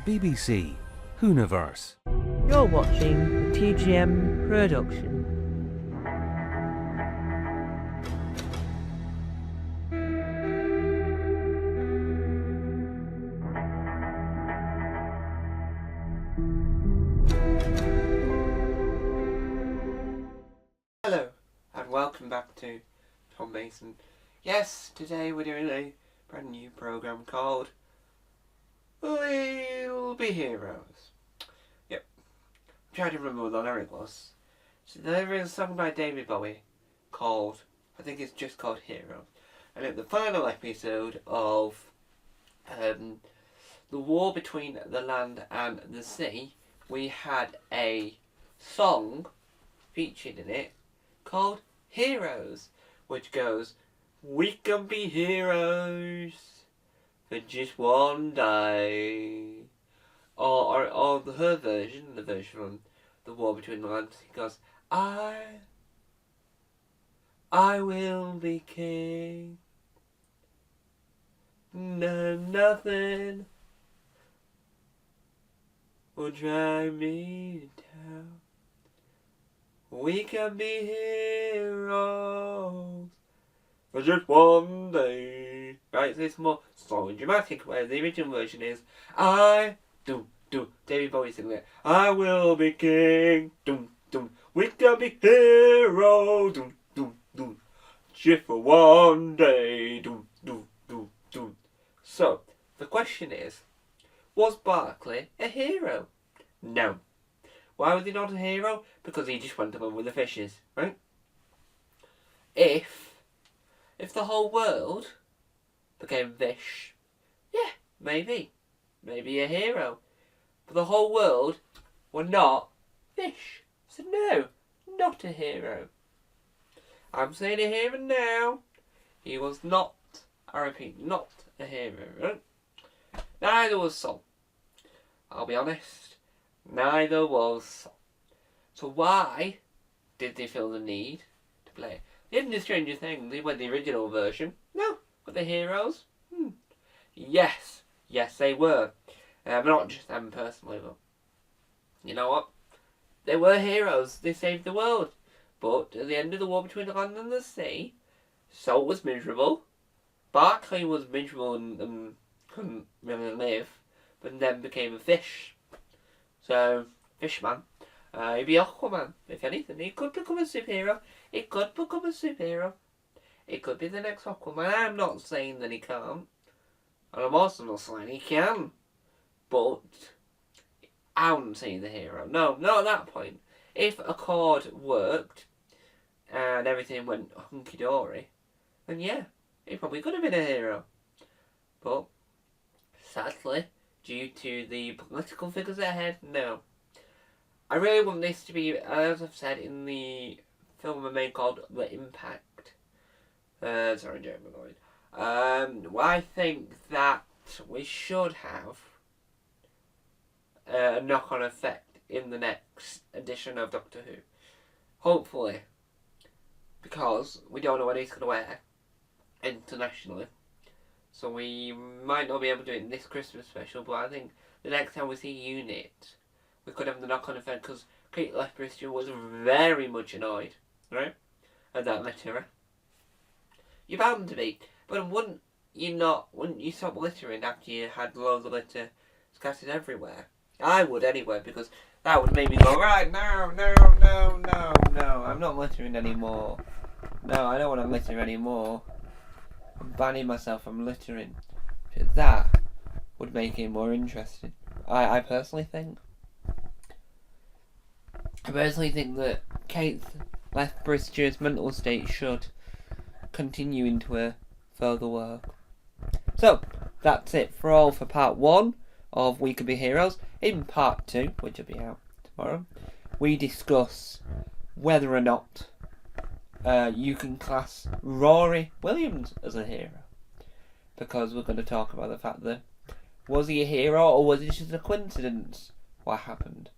BBC Hooniverse. You're watching the TGM production. Hello, and welcome back to Tom Mason. Yes, today we're doing a brand new programme called We'll Be Heroes. Yep, I'm trying to remember what the lyric was. So there is a song by David Bowie called, I think it's just called Heroes. And at the final episode of the war between the land and the sea, we had a song featured in it called Heroes, which goes, "We can be heroes for just one day." Or her version, the version from the war between the lands, he goes, I will be king. No, nothing will drive me down. We can be heroes for just one day. Right, so it's more slow and dramatic, where the original version is David Bowie singing it. I will be king. We can be heroes. Just for one day. So the question is, was Barclay a hero? No. Why was he not a hero? Because he just went along with the fishes, right? If the whole world became fish, yeah, maybe a hero. But the whole world were not fish, so no, not a hero. I'm saying it here and now, he was not, I repeat, not a hero, right? Neither was Sol. I'll be honest. Neither was Sol. So why did they feel the need to play it? They didn't do Stranger Things, they were the original version. No, but the heroes? Yes, they were. But not just them personally, but you know what? They were heroes, they saved the world. But at the end of the war between the land and the sea, Sol was miserable. Barclay was miserable and couldn't really live, but then became a fish. So, Fishman, he'd be Aquaman, if anything. He could become a superhero. It could be the next Aquaman. I'm not saying that he can't. And I'm also not saying he can. But, I wouldn't say the hero. No, not at that point. If Accord worked, and everything went hunky-dory, then yeah, he probably could have been a hero. But, sadly, due to the political figures ahead, no. I really want this to be, as I've said in the film I made called The Impact. Sorry, Jeremy Lloyd. I think that we should have a knock-on effect in the next edition of Doctor Who. Hopefully. Because we don't know when it's going to air internationally. So we might not be able to do it in this Christmas special, but I think the next time we see Unit, we could have the knock-on effect, because Kate Lethbridge was very much annoyed, right, at that litter. You're bound to be, but wouldn't you stop littering after you had loads of litter scattered everywhere? I would anyway, because that would make me go, right, no, I'm not littering anymore. No, I don't want to litter anymore. I'm banning myself from littering. That would make it more interesting. I personally think. I personally think that Kate Lethbridge's mental state should continue into her further work. So, that's it for part 1 of We Could Be Heroes. In part 2, which will be out tomorrow, we discuss whether or not you can class Rory Williams as a hero. Because we're going to talk about the fact that, was he a hero or was it just a coincidence what happened?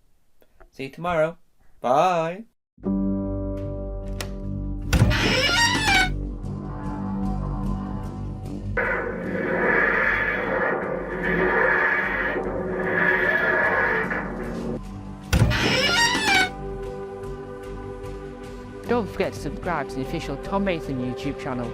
See you tomorrow. Bye. Don't forget to subscribe to the official Tom Mason YouTube channel.